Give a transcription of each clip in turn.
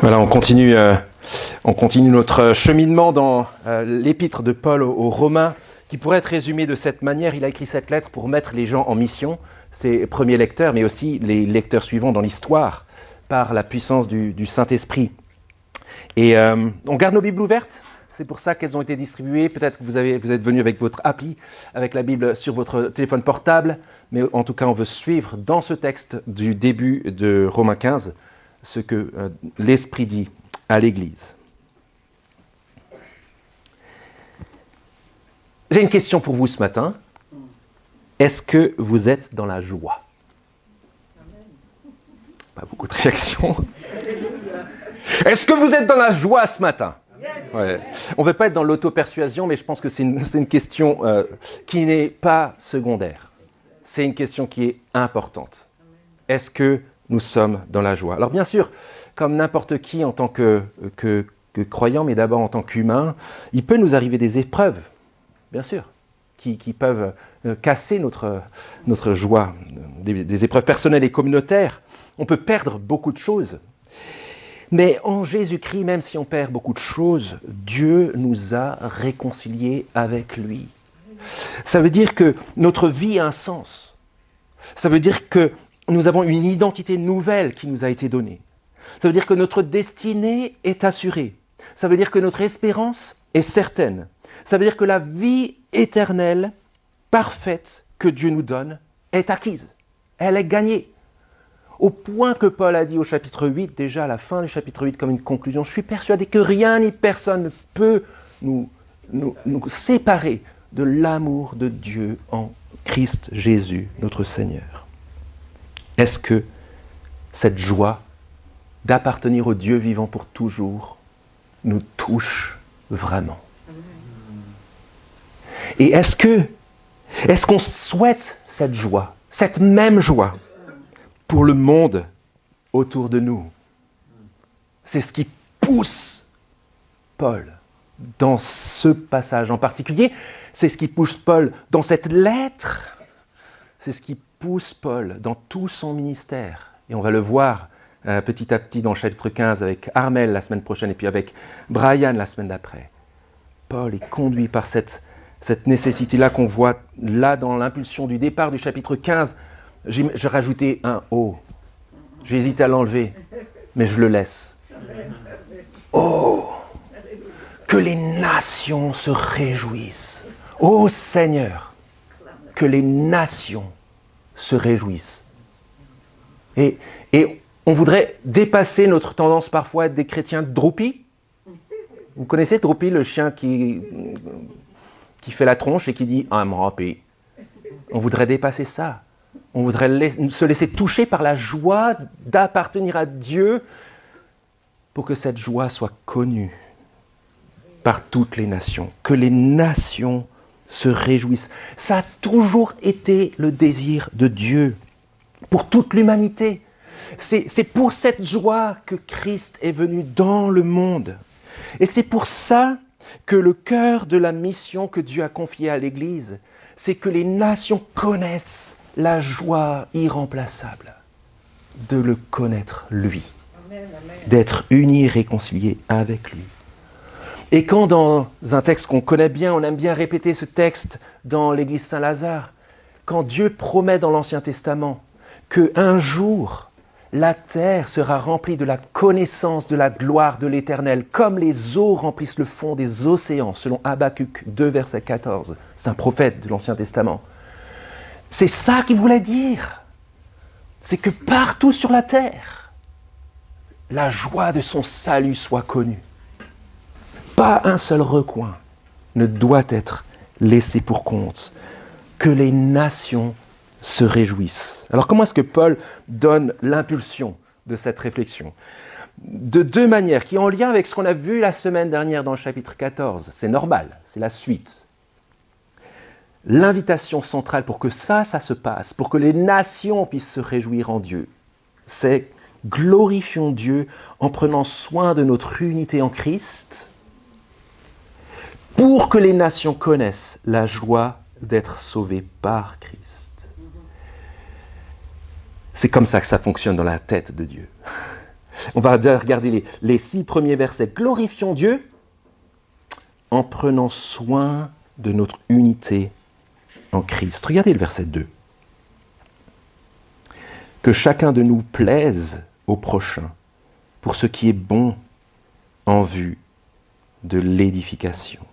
Voilà, on continue notre cheminement dans l'épître de Paul aux Romains, qui pourrait être résumé de cette manière. Il a écrit cette lettre pour mettre les gens en mission, ses premiers lecteurs, mais aussi les lecteurs suivants dans l'histoire, par la puissance du Saint-Esprit. Et on garde nos Bibles ouvertes, c'est pour ça qu'elles ont été distribuées. Peut-être que vous êtes venus avec votre appli, avec la Bible sur votre téléphone portable, mais en tout cas, on veut suivre dans ce texte du début de Romains 15, ce que l'Esprit dit à l'Église. J'ai une question pour vous ce matin. Est-ce que vous êtes dans la joie ? Pas beaucoup de réactions. Est-ce que vous êtes dans la joie ce matin ? Ouais. On ne veut pas être dans l'auto-persuasion, mais je pense que c'est une question qui n'est pas secondaire. C'est une question qui est importante. Est-ce que nous sommes dans la joie ? Alors bien sûr, comme n'importe qui en tant que croyant, mais d'abord en tant qu'humain, il peut nous arriver des épreuves, bien sûr, qui peuvent casser notre joie, des épreuves personnelles et communautaires. On peut perdre beaucoup de choses. Mais en Jésus-Christ, même si on perd beaucoup de choses, Dieu nous a réconciliés avec lui. Ça veut dire que notre vie a un sens. Ça veut dire que nous avons une identité nouvelle qui nous a été donnée. Ça veut dire que notre destinée est assurée. Ça veut dire que notre espérance est certaine. Ça veut dire que la vie éternelle, parfaite, que Dieu nous donne, est acquise. Elle est gagnée. Au point que Paul a dit au chapitre 8, déjà à la fin du chapitre 8, comme une conclusion, je suis persuadé que rien ni personne ne peut nous séparer de l'amour de Dieu en Christ Jésus, notre Seigneur. Est-ce que cette joie d'appartenir au Dieu vivant pour toujours nous touche vraiment ? Et est-ce qu'on souhaite cette joie, cette même joie, pour le monde autour de nous ? C'est ce qui pousse Paul dans ce passage en particulier. C'est ce qui pousse Paul dans cette lettre. C'est ce qui pousse Paul dans tout son ministère. Et on va le voir petit à petit dans le chapitre 15 avec Armel la semaine prochaine et puis avec Brian la semaine d'après. Paul est conduit par cette nécessité-là qu'on voit là dans l'impulsion du départ du chapitre 15. J'ai rajouté un « oh ». J'hésite à l'enlever, mais je le laisse. Oh, que les nations se réjouissent. Ô Seigneur, que les nations se réjouissent. Et on voudrait dépasser notre tendance parfois à être des chrétiens droupis. Vous connaissez Droupy, le chien qui fait la tronche et qui dit « I'm happy ». On voudrait dépasser ça. On voudrait se laisser toucher par la joie d'appartenir à Dieu pour que cette joie soit connue par toutes les nations. Que les nations se réjouissent. Ça a toujours été le désir de Dieu pour toute l'humanité. C'est pour cette joie que Christ est venu dans le monde. Et c'est pour ça que le cœur de la mission que Dieu a confiée à l'Église, c'est que les nations connaissent la joie irremplaçable de le connaître lui, d'être unis et réconciliés avec lui. Et quand dans un texte qu'on connaît bien, on aime bien répéter ce texte dans l'église Saint-Lazare, quand Dieu promet dans l'Ancien Testament qu'un jour, la terre sera remplie de la connaissance de la gloire de l'Éternel, comme les eaux remplissent le fond des océans, selon Habacuc 2, verset 14. C'est un prophète de l'Ancien Testament. C'est ça qu'il voulait dire. C'est que partout sur la terre, la joie de son salut soit connue. Pas un seul recoin ne doit être laissé pour compte. Que les nations se réjouissent. Alors comment est-ce que Paul donne l'impulsion de cette réflexion ? De deux manières, qui est en lien avec ce qu'on a vu la semaine dernière dans le chapitre 14. C'est normal, c'est la suite. L'invitation centrale pour que ça se passe, pour que les nations puissent se réjouir en Dieu, c'est glorifions Dieu en prenant soin de notre unité en Christ pour que les nations connaissent la joie d'être sauvées par Christ. C'est comme ça que ça fonctionne dans la tête de Dieu. On va regarder les 6 premiers versets. Glorifions Dieu en prenant soin de notre unité en Christ. Regardez le verset 2. Que chacun de nous plaise au prochain pour ce qui est bon en vue de l'édification.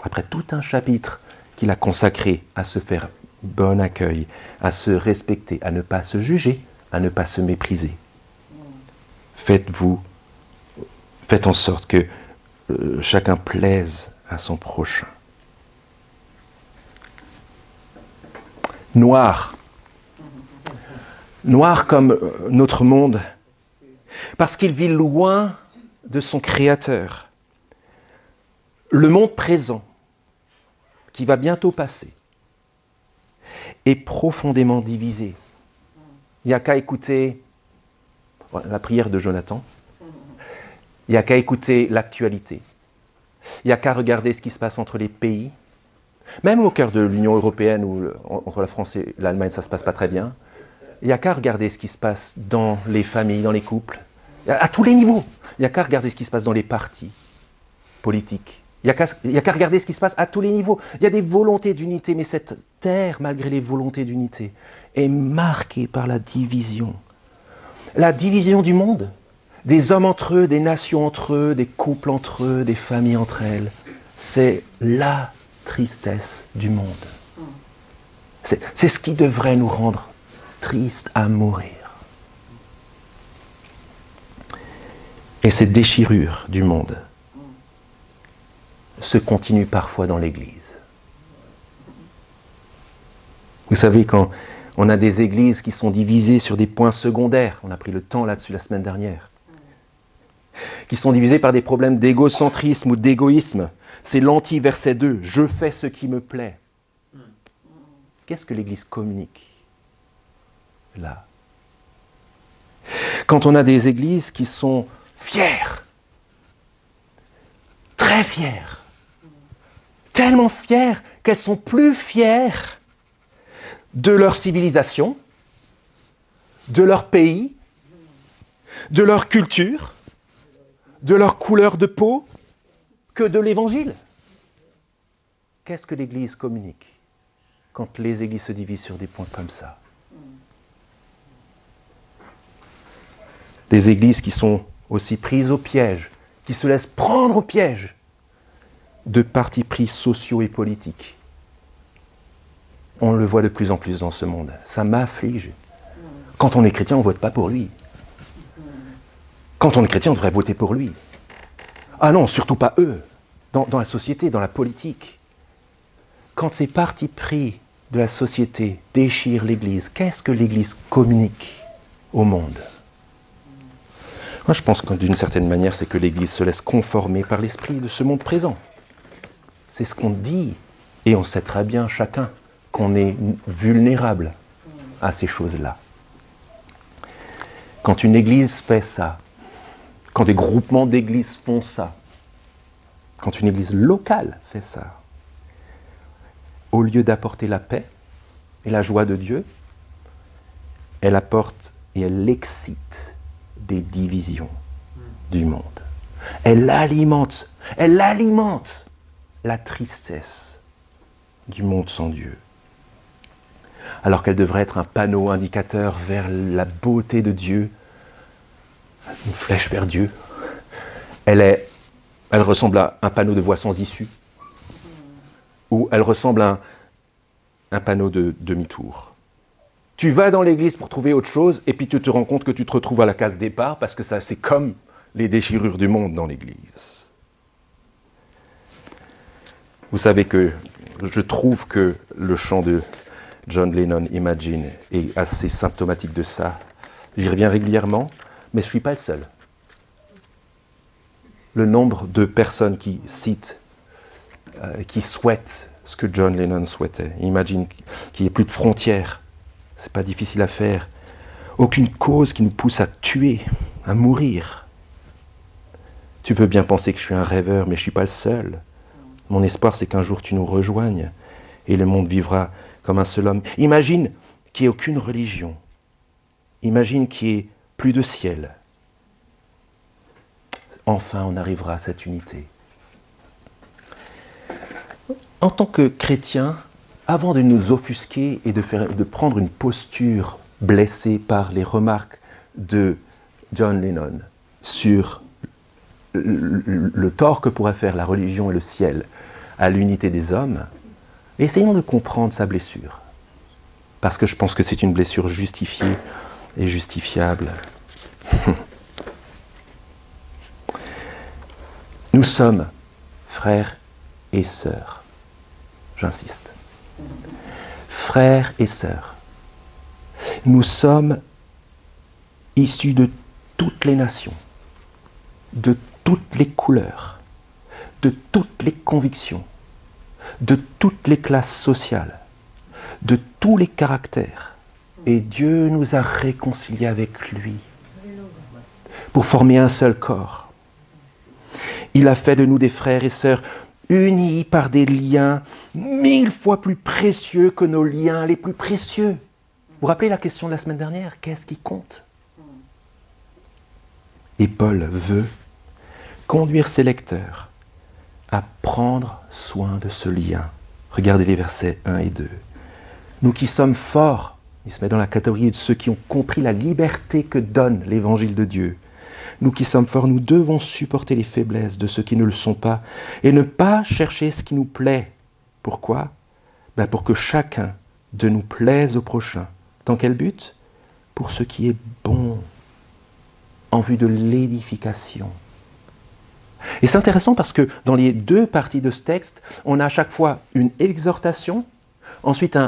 Après tout un chapitre qu'il a consacré à se faire bon accueil, à se respecter, à ne pas se juger, à ne pas se mépriser. Faites en sorte que chacun plaise à son prochain. Noir comme notre monde, parce qu'il vit loin de son Créateur. Le monde présent, qui va bientôt passer, est profondément divisé. Il n'y a qu'à écouter la prière de Jonathan, il n'y a qu'à écouter l'actualité, il n'y a qu'à regarder ce qui se passe entre les pays, même au cœur de l'Union européenne où entre la France et l'Allemagne ça ne se passe pas très bien, il n'y a qu'à regarder ce qui se passe dans les familles, dans les couples, à tous les niveaux. Il n'y a qu'à regarder ce qui se passe dans les partis politiques. Il n'y a qu'à regarder ce qui se passe à tous les niveaux. Il y a des volontés d'unité, mais cette terre, malgré les volontés d'unité, est marquée par la division. La division du monde, des hommes entre eux, des nations entre eux, des couples entre eux, des familles entre elles. C'est la tristesse du monde. C'est ce qui devrait nous rendre tristes à mourir. Et ces déchirures du monde se continuent parfois dans l'Église. Vous savez, quand on a des églises qui sont divisées sur des points secondaires, on a pris le temps là-dessus la semaine dernière, qui sont divisées par des problèmes d'égocentrisme ou d'égoïsme, c'est l'anti-verset 2, « Je fais ce qui me plaît ». Qu'est-ce que l'Église communique là? Quand on a des églises qui sont fières, très fières, tellement fières qu'elles sont plus fières de leur civilisation, de leur pays, de leur culture, de leur couleur de peau, que de l'Évangile. Qu'est-ce que l'Église communique quand les églises se divisent sur des points comme ça? Des églises qui sont aussi prises au piège, qui se laissent prendre au piège de partis pris sociaux et politiques. On le voit de plus en plus dans ce monde. Ça m'afflige. Quand on est chrétien, on ne vote pas pour lui. Quand on est chrétien, on devrait voter pour lui. Ah non, surtout pas eux. Dans la société, dans la politique. Quand ces partis pris de la société déchirent l'Église, qu'est-ce que l'Église communique au monde? Moi, je pense que d'une certaine manière, c'est que l'Église se laisse conformer par l'esprit de ce monde présent. C'est ce qu'on dit, et on sait très bien chacun qu'on est vulnérable à ces choses-là. Quand une Église fait ça, quand des groupements d'Églises font ça, quand une Église locale fait ça, au lieu d'apporter la paix et la joie de Dieu, elle apporte et elle excite des divisions du monde. Elle alimente la tristesse du monde sans Dieu. Alors qu'elle devrait être un panneau indicateur vers la beauté de Dieu, une flèche vers Dieu, elle ressemble à un panneau de voie sans issue, ou elle ressemble à un panneau de demi-tour. Tu vas dans l'église pour trouver autre chose, et puis tu te rends compte que tu te retrouves à la case départ, parce que ça, c'est comme les déchirures du monde dans l'église. Vous savez que je trouve que le chant de John Lennon, Imagine, est assez symptomatique de ça. J'y reviens régulièrement, mais je ne suis pas le seul. Le nombre de personnes qui citent, qui souhaitent ce que John Lennon souhaitait. Imagine qu'il n'y ait plus de frontières. C'est pas difficile à faire. Aucune cause qui nous pousse à tuer, à mourir. Tu peux bien penser que je suis un rêveur, mais je ne suis pas le seul. Mon espoir, c'est qu'un jour tu nous rejoignes et le monde vivra comme un seul homme. Imagine qu'il n'y ait aucune religion. Imagine qu'il n'y ait plus de ciel, enfin on arrivera à cette unité. En tant que chrétien, avant de nous offusquer et de prendre une posture blessée par les remarques de John Lennon sur le tort que pourrait faire la religion et le ciel à l'unité des hommes, essayons de comprendre sa blessure. Parce que je pense que c'est une blessure justifiée et justifiable. Nous sommes frères et sœurs. J'insiste. Frères et sœurs. Nous sommes issus de toutes les nations, de toutes les couleurs, de toutes les convictions, de toutes les classes sociales, de tous les caractères. Et Dieu nous a réconciliés avec lui pour former un seul corps. Il a fait de nous des frères et sœurs unis par des liens 1000 fois plus précieux que nos liens les plus précieux. Vous vous rappelez la question de la semaine dernière? Qu'est-ce qui compte? Et Paul veut conduire ses lecteurs à prendre soin de ce lien. Regardez les versets 1 et 2. Nous qui sommes forts, il se met dans la catégorie de ceux qui ont compris la liberté que donne l'évangile de Dieu. Nous qui sommes forts, nous devons supporter les faiblesses de ceux qui ne le sont pas et ne pas chercher ce qui nous plaît. Pourquoi? Pour que chacun de nous plaise au prochain. Dans quel but? Pour ce qui est bon, en vue de l'édification. Et c'est intéressant parce que dans les deux parties de ce texte, on a à chaque fois une exhortation, ensuite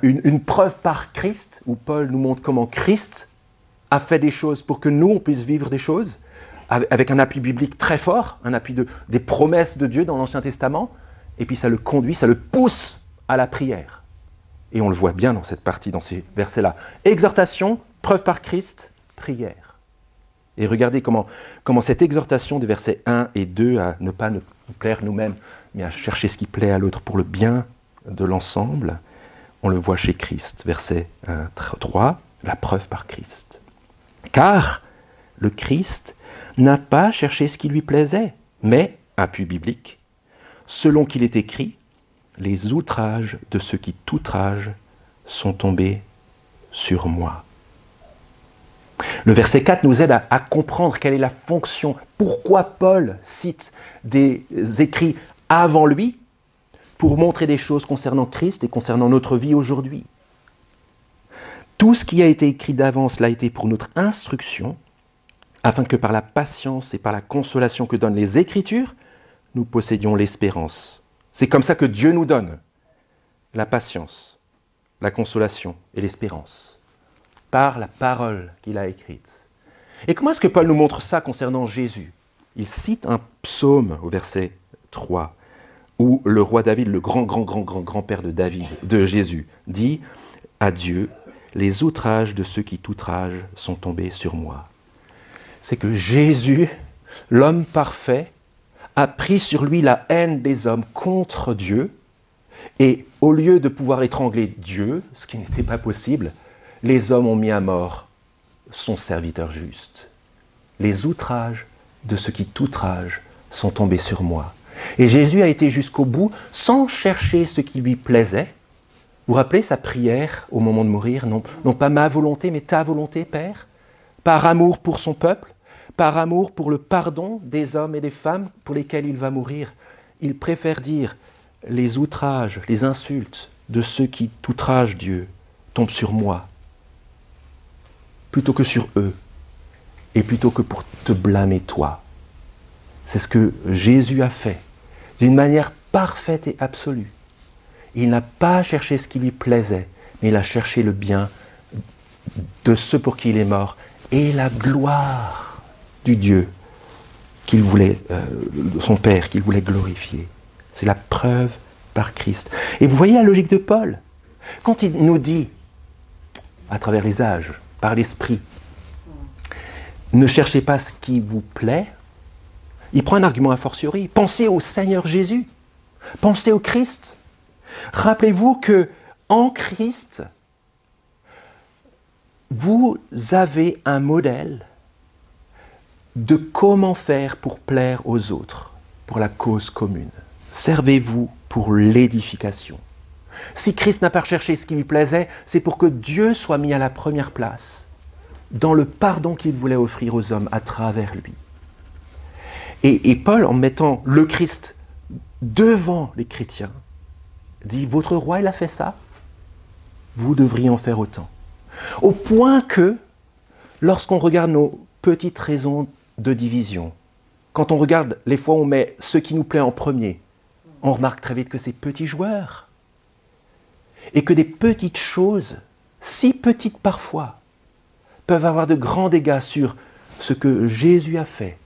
une preuve par Christ, où Paul nous montre comment Christ a fait des choses pour que nous, on puisse vivre des choses, avec un appui biblique très fort, un appui des promesses de Dieu dans l'Ancien Testament, et puis ça le conduit, ça le pousse à la prière. Et on le voit bien dans cette partie, dans ces versets-là. Exhortation, preuve par Christ, prière. Et regardez comment cette exhortation des versets 1 et 2 à ne pas nous plaire nous-mêmes, mais à chercher ce qui plaît à l'autre pour le bien de l'ensemble, on le voit chez Christ. Verset 3, la preuve par Christ. Car le Christ n'a pas cherché ce qui lui plaisait, mais, appui biblique, selon qu'il est écrit, les outrages de ceux qui t'outragent sont tombés sur moi. Le verset 4 nous aide à comprendre quelle est la fonction, pourquoi Paul cite des écrits avant lui, pour montrer des choses concernant Christ et concernant notre vie aujourd'hui. Tout ce qui a été écrit d'avance l'a été pour notre instruction, afin que par la patience et par la consolation que donnent les Écritures, nous possédions l'espérance. C'est comme ça que Dieu nous donne la patience, la consolation et l'espérance, par la parole qu'il a écrite. Et comment est-ce que Paul nous montre ça concernant Jésus? Il cite un psaume au verset 3, où le roi David, le grand-père de Jésus, dit à Dieu, « Les outrages de ceux qui t'outragent sont tombés sur moi. » C'est que Jésus, l'homme parfait, a pris sur lui la haine des hommes contre Dieu, et au lieu de pouvoir étrangler Dieu, ce qui n'était pas possible, les hommes ont mis à mort son serviteur juste. Les outrages de ceux qui t'outragent sont tombés sur moi. Et Jésus a été jusqu'au bout sans chercher ce qui lui plaisait. Vous vous rappelez sa prière au moment de mourir? Non pas ma volonté, mais ta volonté, Père. Par amour pour son peuple, par amour pour le pardon des hommes et des femmes pour lesquels il va mourir. Il préfère dire les outrages, les insultes de ceux qui t'outragent Dieu tombent sur moi, plutôt que sur eux, et plutôt que pour te blâmer toi. C'est ce que Jésus a fait, d'une manière parfaite et absolue. Il n'a pas cherché ce qui lui plaisait, mais il a cherché le bien de ceux pour qui il est mort, et la gloire du Dieu qu'il voulait, son Père, qu'il voulait glorifier. C'est la preuve par Christ. Et vous voyez la logique de Paul. Quand il nous dit, à travers les âges, par l'Esprit, ne cherchez pas ce qui vous plaît, il prend un argument a fortiori. Pensez au Seigneur Jésus. Pensez au Christ. Rappelez-vous que en Christ, vous avez un modèle de comment faire pour plaire aux autres, pour la cause commune. Servez-vous pour l'édification. Si Christ n'a pas recherché ce qui lui plaisait, c'est pour que Dieu soit mis à la première place dans le pardon qu'il voulait offrir aux hommes à travers lui. Et Paul, en mettant le Christ devant les chrétiens, dit « Votre roi, il a fait ça, vous devriez en faire autant. » Au point que, lorsqu'on regarde nos petites raisons de division, quand on regarde les fois où on met ce qui nous plaît en premier, on remarque très vite que c'est petits joueurs. Et que des petites choses, si petites parfois, peuvent avoir de grands dégâts sur ce que Jésus a fait,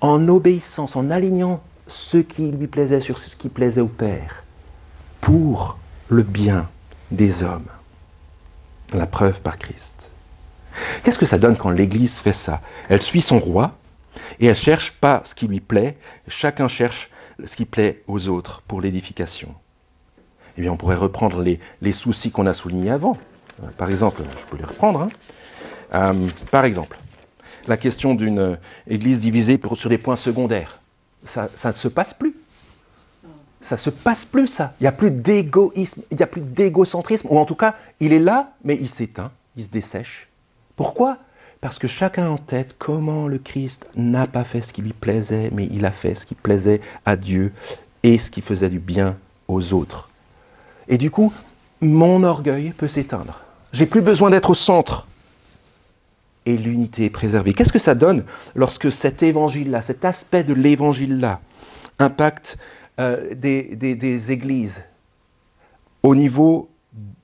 en obéissance, en alignant ce qui lui plaisait sur ce qui plaisait au Père, pour le bien des hommes. La preuve par Christ. Qu'est-ce que ça donne quand l'Église fait ça? Elle suit son roi et elle ne cherche pas ce qui lui plaît, chacun cherche ce qui plaît aux autres pour l'édification. Eh bien, on pourrait reprendre les soucis qu'on a soulignés avant. Par exemple, je peux les reprendre. Par exemple, la question d'une église divisée sur des points secondaires. Ça ne se passe plus. Ça ne se passe plus, ça. Il n'y a plus d'égoïsme, il n'y a plus d'égocentrisme, ou en tout cas, il est là, mais il s'éteint, il se dessèche. Pourquoi? Parce que chacun a en tête comment le Christ n'a pas fait ce qui lui plaisait, mais il a fait ce qui plaisait à Dieu et ce qui faisait du bien aux autres. Et du coup, mon orgueil peut s'éteindre. J'ai plus besoin d'être au centre. Et l'unité est préservée. Qu'est-ce que ça donne lorsque cet évangile-là, cet aspect de l'évangile-là, impacte des églises au niveau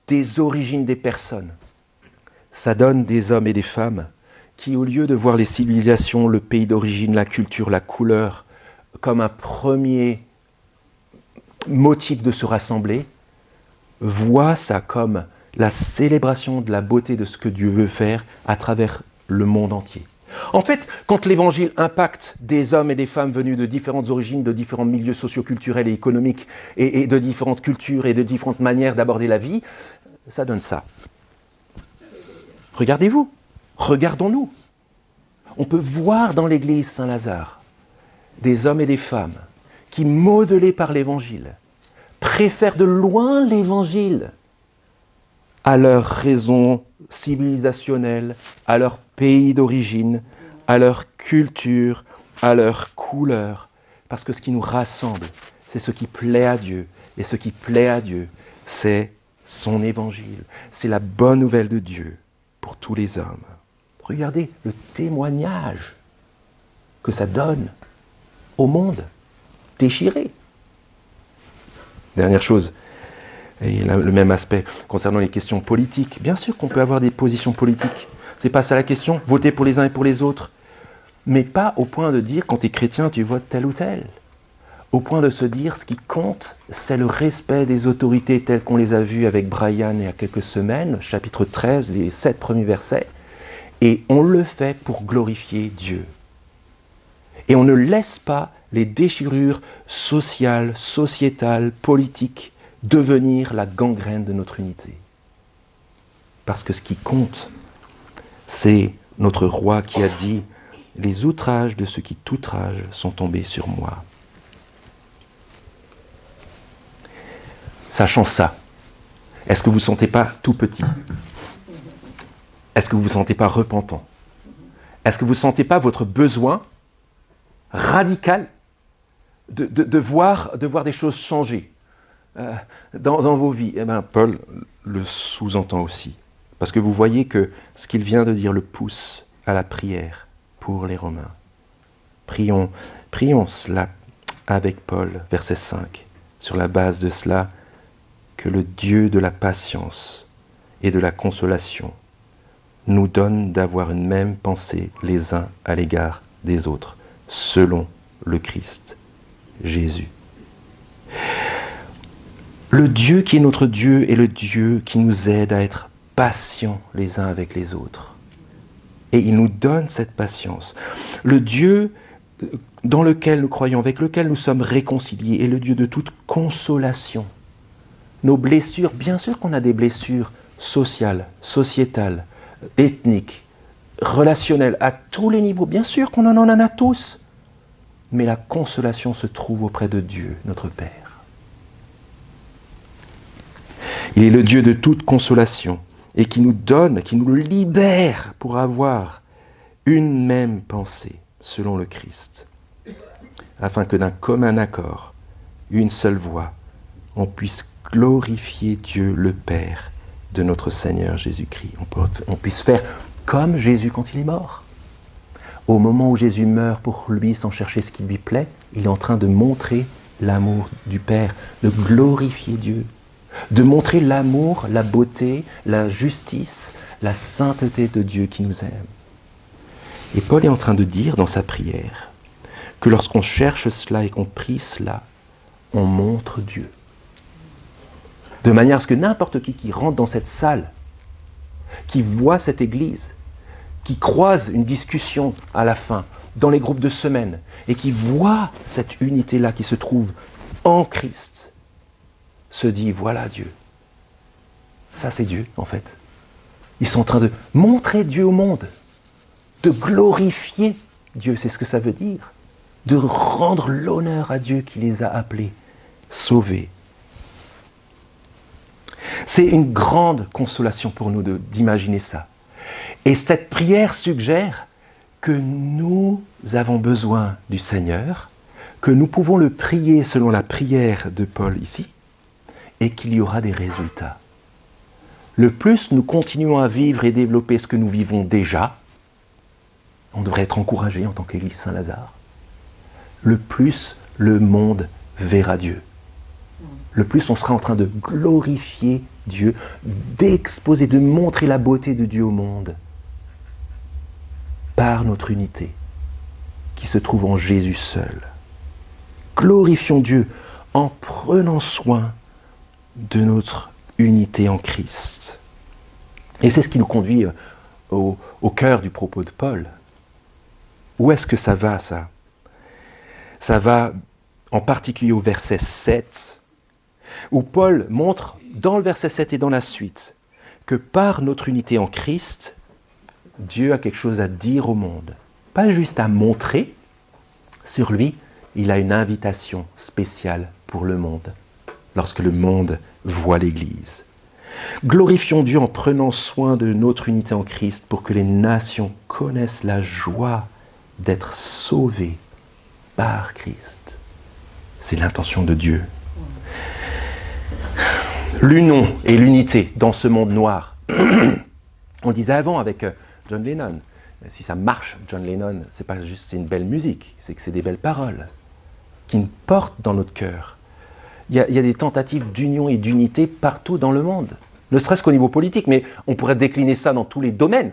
des origines des personnes? Ça donne des hommes et des femmes qui, au lieu de voir les civilisations, le pays d'origine, la culture, la couleur, comme un premier motif de se rassembler, voient ça comme la célébration de la beauté de ce que Dieu veut faire à travers le monde entier. En fait, quand l'évangile impacte des hommes et des femmes venus de différentes origines, de différents milieux socio-culturels et économiques, et de différentes cultures et de différentes manières d'aborder la vie, ça donne ça. Regardez-vous, regardons-nous. On peut voir dans l'église Saint-Lazare des hommes et des femmes qui, modelés par l'évangile, préfèrent de loin l'évangile à leur raison civilisationnelle, à leur pays d'origine, à leur culture, à leur couleur. Parce que ce qui nous rassemble, c'est ce qui plaît à Dieu. Et ce qui plaît à Dieu, c'est son évangile. C'est la bonne nouvelle de Dieu pour tous les hommes. Regardez le témoignage que ça donne au monde déchiré. Dernière chose, et le même aspect concernant les questions politiques. Bien sûr qu'on peut avoir des positions politiques. C'est pas ça la question, voter pour les uns et pour les autres. Mais pas au point de dire, quand tu es chrétien, tu votes tel ou tel. Au point de se dire, ce qui compte, c'est le respect des autorités telles qu'on les a vues avec Brian il y a quelques semaines, chapitre 13, les 7 premiers versets. Et on le fait pour glorifier Dieu. Et on ne laisse pas les déchirures sociales, sociétales, politiques devenir la gangrène de notre unité. Parce que ce qui compte, c'est notre roi qui a dit « Les outrages de ceux qui t'outragent sont tombés sur moi ». Sachant ça, est-ce que vous ne vous sentez pas tout petit? Est-ce que vous ne vous sentez pas repentant? Est-ce que vous ne sentez pas votre besoin radical de voir des choses changer dans vos vies? Eh bien, Paul le sous-entend aussi. Parce que vous voyez que ce qu'il vient de dire le pousse à la prière pour les Romains. Prions cela avec Paul, verset 5. Sur la base de cela, que le Dieu de la patience et de la consolation nous donne d'avoir une même pensée les uns à l'égard des autres, selon le Christ, Jésus. Le Dieu qui est notre Dieu est le Dieu qui nous aide à être patients les uns avec les autres. Et il nous donne cette patience. Le Dieu dans lequel nous croyons, avec lequel nous sommes réconciliés, est le Dieu de toute consolation. Nos blessures, bien sûr qu'on a des blessures sociales, sociétales, ethniques, relationnelle à tous les niveaux. Bien sûr qu'on en a tous. Mais la consolation se trouve auprès de Dieu, notre Père. Il est le Dieu de toute consolation et qui nous donne, qui nous libère pour avoir une même pensée selon le Christ, afin que d'un commun accord, une seule voix, on puisse glorifier Dieu le Père de notre Seigneur Jésus-Christ. On puisse faire comme Jésus quand il est mort. Au moment où Jésus meurt pour lui sans chercher ce qui lui plaît, il est en train de montrer l'amour du Père, de glorifier Dieu, de montrer l'amour, la beauté, la justice, la sainteté de Dieu qui nous aime. Et Paul est en train de dire dans sa prière que lorsqu'on cherche cela et qu'on prie cela, on montre Dieu. De manière à ce que n'importe qui rentre dans cette salle, qui voit cette église, qui croise une discussion à la fin, dans les groupes de semaine, et qui voit cette unité-là qui se trouve en Christ, se dit, voilà Dieu. Ça, c'est Dieu, en fait. Ils sont en train de montrer Dieu au monde, de glorifier Dieu, c'est ce que ça veut dire, de rendre l'honneur à Dieu qui les a appelés, sauvés. C'est une grande consolation pour nous d'imaginer ça. Et cette prière suggère que nous avons besoin du Seigneur, que nous pouvons le prier selon la prière de Paul ici, et qu'il y aura des résultats. Le plus nous continuons à vivre et développer ce que nous vivons déjà, on devrait être encouragé en tant qu'Église Saint-Lazare, le plus le monde verra Dieu. Le plus on sera en train de glorifier Dieu, d'exposer, de montrer la beauté de Dieu au monde par notre unité qui se trouve en Jésus seul. Glorifions Dieu en prenant soin de notre unité en Christ. Et c'est ce qui nous conduit au cœur du propos de Paul. Où est-ce que ça va, ça ? Ça va en particulier au verset 7, où Paul montre, dans le verset 7 et dans la suite, que par notre unité en Christ, Dieu a quelque chose à dire au monde. Pas juste à montrer sur lui, il a une invitation spéciale pour le monde, lorsque le monde voit l'Église. Glorifions Dieu en prenant soin de notre unité en Christ pour que les nations connaissent la joie d'être sauvées par Christ. C'est l'intention de Dieu. L'union et l'unité dans ce monde noir. On disait avant avec John Lennon, si ça marche, John Lennon, c'est pas juste c'est une belle musique, c'est que c'est des belles paroles qui nous portent dans notre cœur. Il y a des tentatives d'union et d'unité partout dans le monde, ne serait-ce qu'au niveau politique, mais on pourrait décliner ça dans tous les domaines.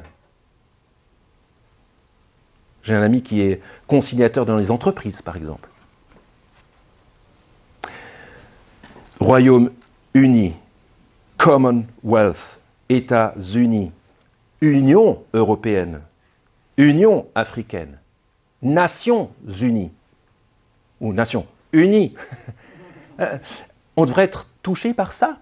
J'ai un ami qui est conciliateur dans les entreprises, par exemple. Royaume-Uni, Commonwealth, États-Unis, Union européenne, Union africaine, Nations unies, ou Nations unies. On devrait être touché par ça.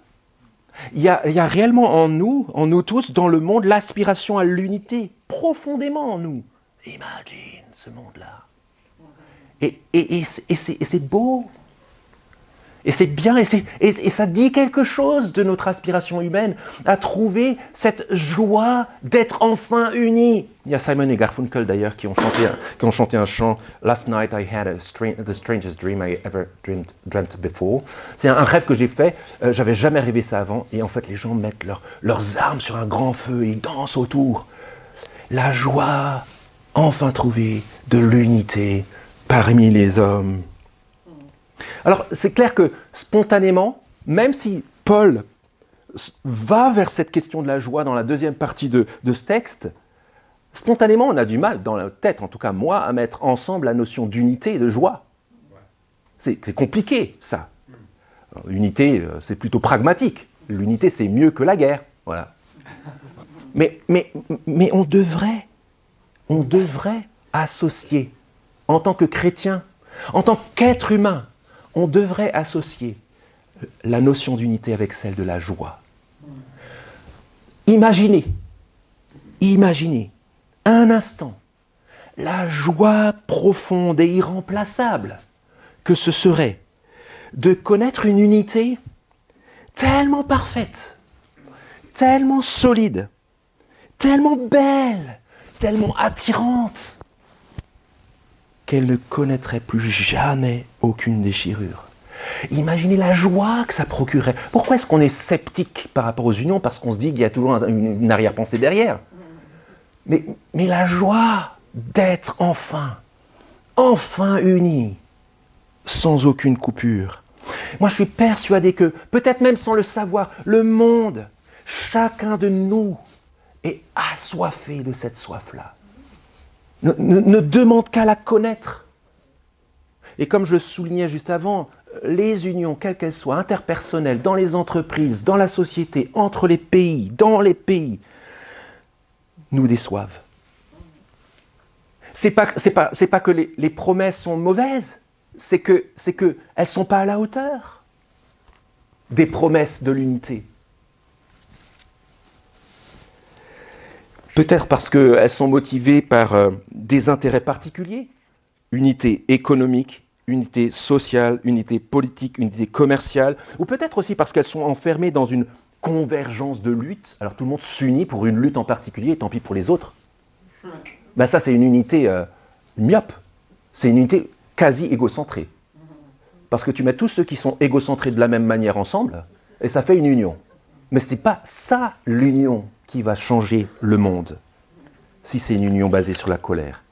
Il y a réellement en nous tous, dans le monde, l'aspiration à l'unité, profondément en nous. Imagine ce monde-là. Et c'est beau. Et c'est bien, et ça dit quelque chose de notre aspiration humaine à trouver cette joie d'être enfin unis. Il y a Simon et Garfunkel d'ailleurs qui ont chanté un chant « Last night I had the strangest dream I ever dreamt before ». C'est un rêve que j'ai fait, j'avais jamais rêvé ça avant, et en fait les gens mettent leurs armes sur un grand feu et ils dansent autour. La joie enfin trouvée de l'unité parmi les hommes. Alors, c'est clair que spontanément, même si Paul va vers cette question de la joie dans la deuxième partie de ce texte, spontanément, on a du mal, dans la tête, en tout cas moi, à mettre ensemble la notion d'unité et de joie. C'est compliqué, ça. Alors, l'unité, c'est plutôt pragmatique. L'unité, c'est mieux que la guerre. Voilà. Mais on devrait associer, en tant que chrétien, en tant qu'être humain, on devrait associer la notion d'unité avec celle de la joie. Imaginez un instant la joie profonde et irremplaçable que ce serait de connaître une unité tellement parfaite, tellement solide, tellement belle, tellement attirante, qu'elle ne connaîtrait plus jamais aucune déchirure. Imaginez la joie que ça procurerait. Pourquoi est-ce qu'on est sceptique par rapport aux unions? Parce qu'on se dit qu'il y a toujours une arrière-pensée derrière. Mais la joie d'être enfin unis, sans aucune coupure. Moi, je suis persuadé que, peut-être même sans le savoir, le monde, chacun de nous, est assoiffé de cette soif-là. Ne demande qu'à la connaître. Et comme je le soulignais juste avant, les unions, quelles qu'elles soient, interpersonnelles, dans les entreprises, dans la société, entre les pays, dans les pays, nous déçoivent. C'est pas que les promesses sont mauvaises, c'est que elles ne sont pas à la hauteur des promesses de l'unité. Peut-être parce qu'elles sont motivées par des intérêts particuliers, unité économique, unité sociale, unité politique, unité commerciale, ou peut-être aussi parce qu'elles sont enfermées dans une convergence de luttes. Alors tout le monde s'unit pour une lutte en particulier, et tant pis pour les autres. Ben ça, c'est une unité myope. C'est une unité quasi égocentrée. Parce que tu mets tous ceux qui sont égocentrés de la même manière ensemble, et ça fait une union. Mais ce n'est pas ça l'union qui va changer le monde, si c'est une union basée sur la colère.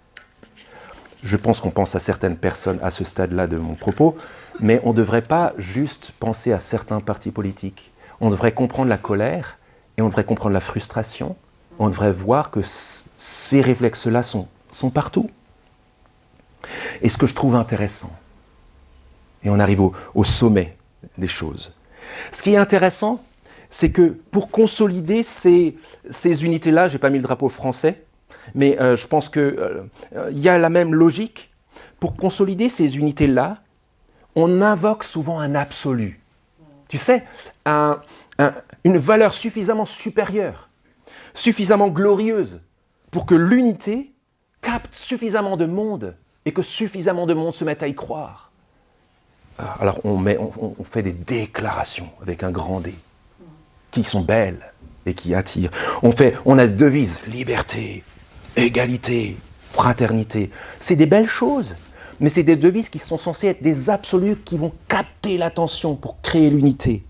Je pense qu'on pense à certaines personnes à ce stade-là de mon propos, mais on ne devrait pas juste penser à certains partis politiques. On devrait comprendre la colère et on devrait comprendre la frustration. On devrait voir que ces réflexes-là sont partout. Et ce que je trouve intéressant, et on arrive au sommet des choses, ce qui est intéressant, c'est que pour consolider ces unités-là, je n'ai pas mis le drapeau français, mais je pense qu'il y a la même logique. Pour consolider ces unités-là, on invoque souvent un absolu. Tu sais, une valeur suffisamment supérieure, suffisamment glorieuse, pour que l'unité capte suffisamment de monde et que suffisamment de monde se mette à y croire. Alors on fait des déclarations avec un grand D, qui sont belles et qui attirent. On a des devises, liberté, égalité, fraternité. C'est des belles choses, mais c'est des devises qui sont censées être des absolus qui vont capter l'attention pour créer l'unité.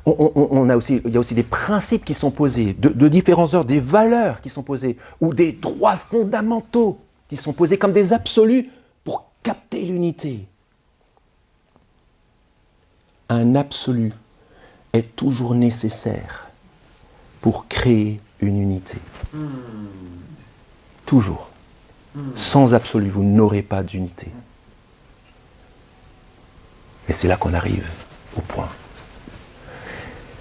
Il y a aussi des principes qui sont posés, de différents ordres, des valeurs qui sont posées, ou des droits fondamentaux qui sont posés comme des absolus pour capter l'unité. Un absolu est toujours nécessaire pour créer une unité. Toujours. Sans absolu, vous n'aurez pas d'unité. Et c'est là qu'on arrive au point.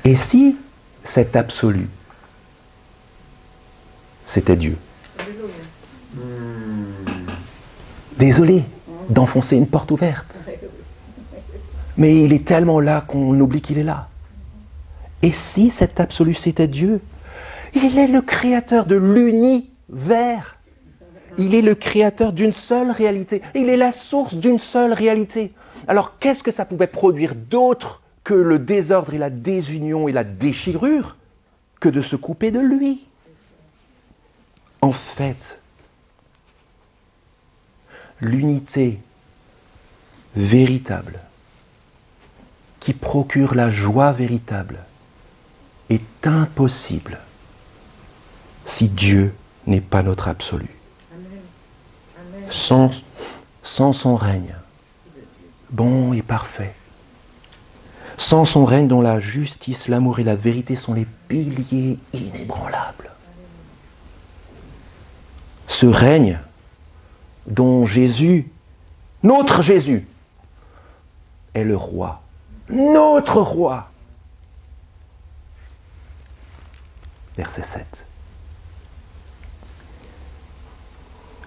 Et si cet absolu, c'était Dieu? Désolé d'enfoncer une porte ouverte. Mais il est tellement là qu'on oublie qu'il est là. Et si cet absolu c'était Dieu? Il est le créateur de l'univers. Il est le créateur d'une seule réalité. Il est la source d'une seule réalité. Alors qu'est-ce que ça pouvait produire d'autre que le désordre et la désunion et la déchirure que de se couper de lui? En fait, l'unité véritable qui procure la joie véritable est impossible si Dieu n'est pas notre absolu. Sans son règne, bon et parfait, sans son règne dont la justice, l'amour et la vérité sont les piliers inébranlables. Ce règne dont Jésus, notre Jésus, est le roi. Notre roi. Verset 7.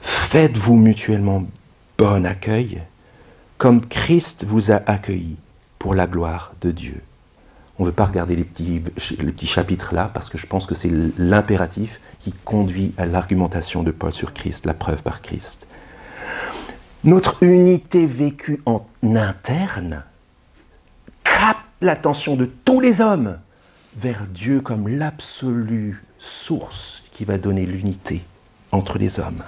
Faites-vous mutuellement bon accueil, comme Christ vous a accueillis pour la gloire de Dieu. On ne veut pas regarder les petits chapitres là, parce que je pense que c'est l'impératif qui conduit à l'argumentation de Paul sur Christ, la preuve par Christ. Notre unité vécue en interne capte l'attention de tous les hommes vers Dieu comme l'absolue source qui va donner l'unité entre les hommes.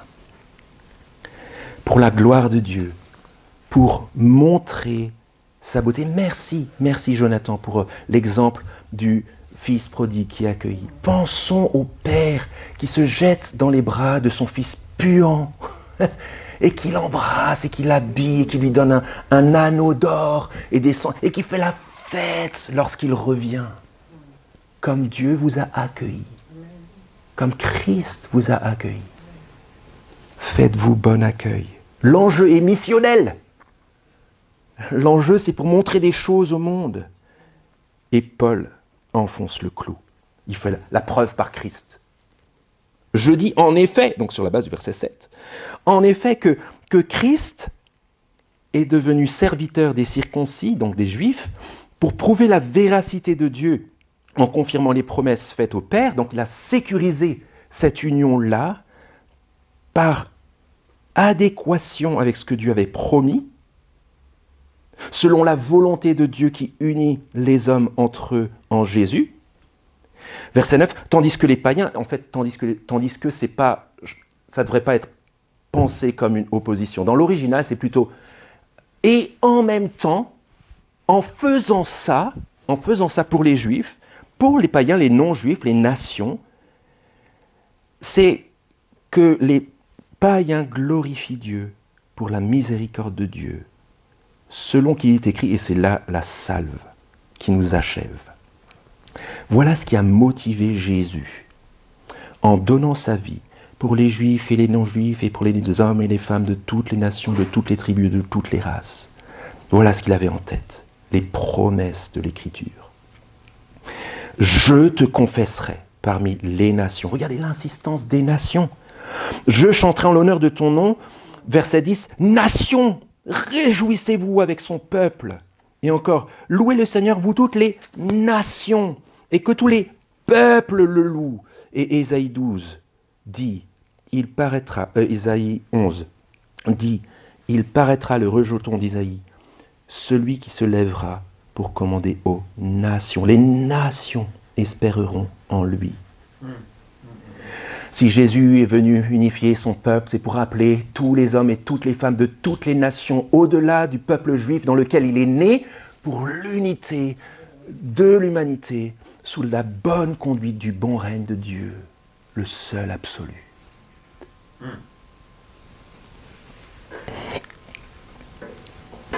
Pour la gloire de Dieu, pour montrer sa beauté. Merci Jonathan pour l'exemple du fils prodigue qui est accueilli. Pensons au père qui se jette dans les bras de son fils puant et qui l'embrasse et qui l'habille et qui lui donne un anneau d'or et qui fait la fête lorsqu'il revient. Comme Dieu vous a accueilli, comme Christ vous a accueilli. Faites-vous bon accueil. L'enjeu est missionnel. L'enjeu, c'est pour montrer des choses au monde. Et Paul enfonce le clou. Il fait la preuve par Christ. Je dis en effet, donc sur la base du verset 7, en effet que Christ est devenu serviteur des circoncis, donc des Juifs, pour prouver la véracité de Dieu en confirmant les promesses faites au Père. Donc il a sécurisé cette union-là par adéquation avec ce que Dieu avait promis, selon la volonté de Dieu qui unit les hommes entre eux en Jésus. Verset 9, tandis que les païens, en fait, tandis que c'est pas, ça ne devrait pas être pensé comme une opposition. Dans l'original, c'est plutôt « et en même temps, en faisant ça pour les Juifs, pour les païens, les non-Juifs, les nations, c'est que les païens glorifient Dieu pour la miséricorde de Dieu, selon qu'il est écrit, et c'est là la salve qui nous achève. Voilà ce qui a motivé Jésus en donnant sa vie pour les Juifs et les non-Juifs et pour les hommes et les femmes de toutes les nations, de toutes les tribus, de toutes les races. Voilà ce qu'il avait en tête, les promesses de l'Écriture. Je te confesserai parmi les nations. Regardez l'insistance des nations. Je chanterai en l'honneur de ton nom. Verset 10, nations, réjouissez-vous avec son peuple. Et encore, louez le Seigneur, vous toutes les nations, et que tous les peuples le louent. Et Ésaïe 12 dit, il paraîtra, Ésaïe 11 dit, il paraîtra le rejeton d'Ésaïe, celui qui se lèvera pour commander aux nations. Les nations espéreront en lui. Si Jésus est venu unifier son peuple, c'est pour appeler tous les hommes et toutes les femmes de toutes les nations, au-delà du peuple juif dans lequel il est né, pour l'unité de l'humanité, sous la bonne conduite du bon règne de Dieu, le seul absolu.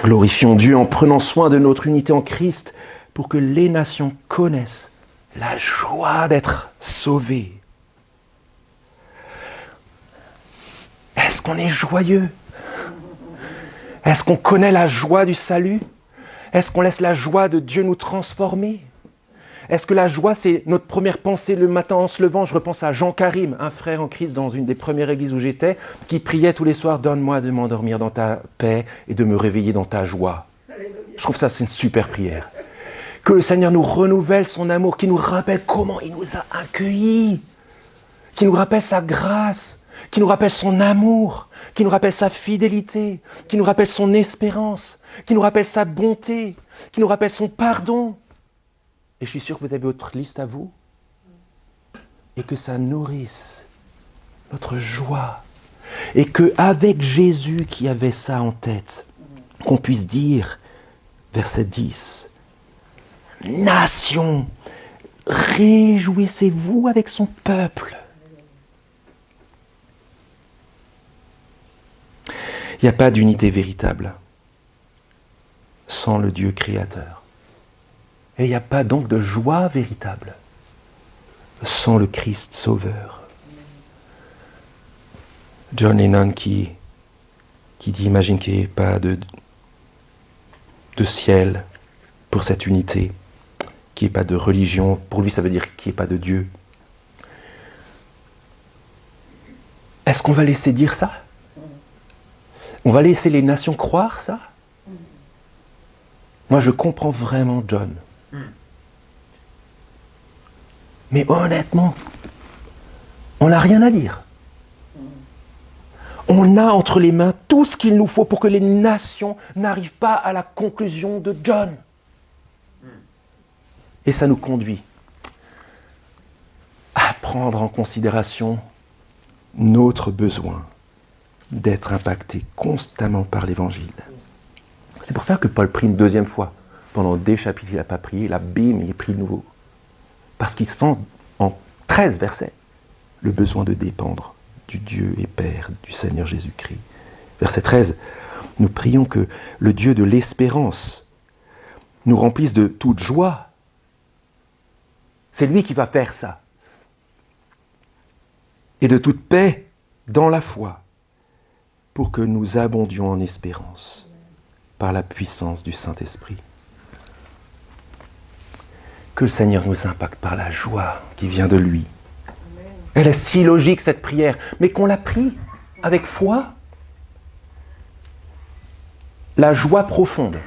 Glorifions Dieu en prenant soin de notre unité en Christ pour que les nations connaissent la joie d'être sauvées. Est-ce qu'on est joyeux? Est-ce qu'on connaît la joie du salut? Est-ce qu'on laisse la joie de Dieu nous transformer? Est-ce que la joie, c'est notre première pensée le matin en se levant? Je repense à Jean Karim, un frère en Christ dans une des premières églises où j'étais, qui priait tous les soirs, donne-moi de m'endormir dans ta paix et de me réveiller dans ta joie. Je trouve ça, c'est une super prière. Que le Seigneur nous renouvelle son amour, qui nous rappelle comment il nous a accueillis, qui nous rappelle sa grâce, qui nous rappelle son amour, qui nous rappelle sa fidélité, qui nous rappelle son espérance, qui nous rappelle sa bonté, qui nous rappelle son pardon. Et je suis sûr que vous avez votre liste à vous, et que ça nourrisse notre joie. Et qu'avec Jésus qui avait ça en tête, qu'on puisse dire, verset 10, « Nation, réjouissez-vous avec son peuple. » Il n'y a pas d'unité véritable sans le Dieu créateur. Et il n'y a pas donc de joie véritable sans le Christ sauveur. John Lennon qui dit, imagine qu'il n'y ait pas de ciel pour cette unité, qu'il n'y ait pas de religion, pour lui ça veut dire qu'il n'y ait pas de Dieu. Est-ce qu'on va laisser dire ça? On va laisser les nations croire ça? Moi je comprends vraiment John. Mais honnêtement, on n'a rien à dire. On a entre les mains tout ce qu'il nous faut pour que les nations n'arrivent pas à la conclusion de John. Et ça nous conduit à prendre en considération notre besoin d'être impacté constamment par l'Évangile. C'est pour ça que Paul prie une deuxième fois. Pendant des chapitres, il n'a pas prié, là, bim, il prie de nouveau. Parce qu'il sent en 13 versets le besoin de dépendre du Dieu et Père du Seigneur Jésus-Christ. Verset 13, nous prions que le Dieu de l'espérance nous remplisse de toute joie. C'est lui qui va faire ça. Et de toute paix dans la foi, pour que nous abondions en espérance par la puissance du Saint-Esprit. Que le Seigneur nous impacte par la joie qui vient de lui. Elle est si logique cette prière, mais qu'on l'a prie avec foi. La joie profonde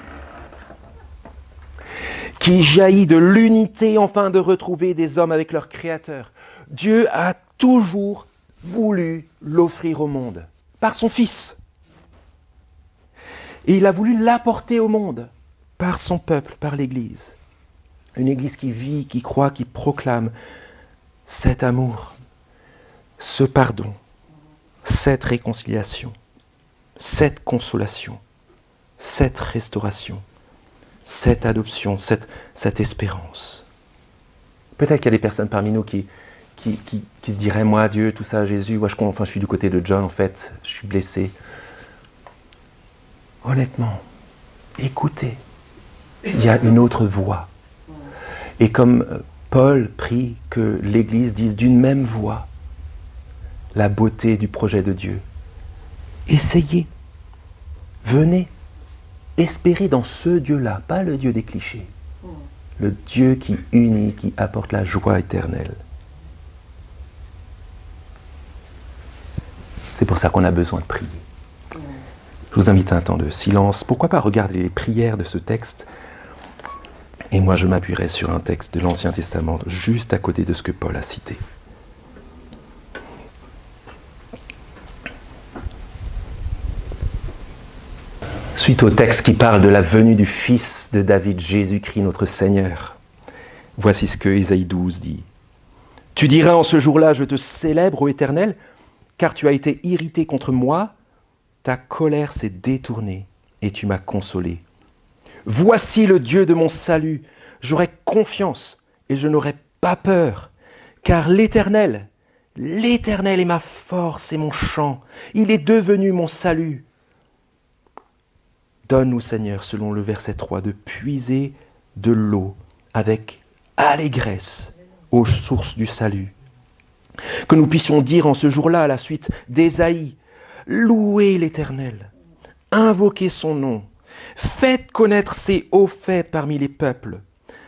qui jaillit de l'unité enfin de retrouver des hommes avec leur Créateur. Dieu a toujours voulu l'offrir au monde par son Fils. Et il a voulu l'apporter au monde par son peuple, par l'Église. Une Église qui vit, qui croit, qui proclame cet amour, ce pardon, cette réconciliation, cette consolation, cette restauration, cette adoption, cette espérance. Peut-être qu'il y a des personnes parmi nous qui se diraient « Moi, Dieu, tout ça, Jésus, moi, je suis du côté de John, en fait, je suis blessé. » Honnêtement, écoutez, il y a une autre voix. Et comme Paul prie que l'Église dise d'une même voix la beauté du projet de Dieu, essayez, venez, espérez dans ce Dieu-là, pas le Dieu des clichés, le Dieu qui unit, qui apporte la joie éternelle. C'est pour ça qu'on a besoin de prier. Je vous invite à un temps de silence. Pourquoi pas regarder les prières de ce texte? Et moi, je m'appuierai sur un texte de l'Ancien Testament, juste à côté de ce que Paul a cité. Suite au texte qui parle de la venue du Fils de David, Jésus-Christ, notre Seigneur, voici ce que Ésaïe 12 dit. « Tu diras en ce jour-là, je te célèbre, ô Éternel, car tu as été irrité contre moi, ta colère s'est détournée et tu m'as consolé. Voici le Dieu de mon salut, j'aurai confiance et je n'aurai pas peur, car l'Éternel est ma force et mon chant, il est devenu mon salut. Donne-nous, Seigneur, selon le verset 3, de puiser de l'eau avec allégresse aux sources du salut. Que nous puissions dire en ce jour-là, à la suite d'Ésaïe, louez l'Éternel, invoquez son nom, faites connaître ses hauts faits parmi les peuples,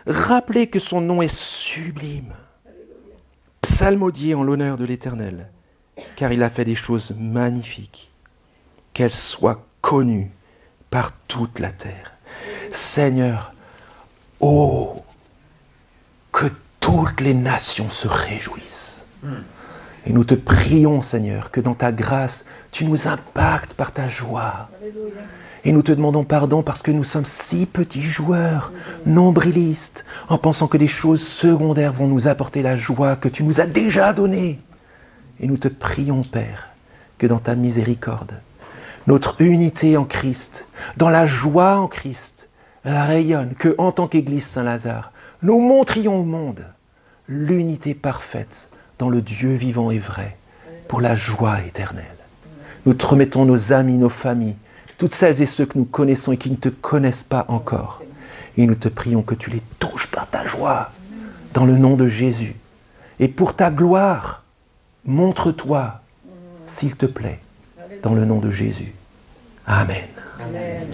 rappelez que son nom est sublime. Psalmodiez en l'honneur de l'Éternel, car il a fait des choses magnifiques, qu'elles soient connues par toute la terre. Seigneur, oh, que toutes les nations se réjouissent. Et nous te prions, Seigneur, que dans ta grâce, tu nous impactes par ta joie. Et nous te demandons pardon parce que nous sommes si petits joueurs, nombrilistes, en pensant que des choses secondaires vont nous apporter la joie que tu nous as déjà donnée. Et nous te prions, Père, que dans ta miséricorde, notre unité en Christ, dans la joie en Christ, rayonne, que en tant qu'Église Saint-Lazare, nous montrions au monde l'unité parfaite dans le Dieu vivant et vrai, pour la joie éternelle. Nous te remettons nos amis, nos familles, toutes celles et ceux que nous connaissons et qui ne te connaissent pas encore. Et nous te prions que tu les touches par ta joie, dans le nom de Jésus. Et pour ta gloire, montre-toi, s'il te plaît, dans le nom de Jésus. Amen. Amen.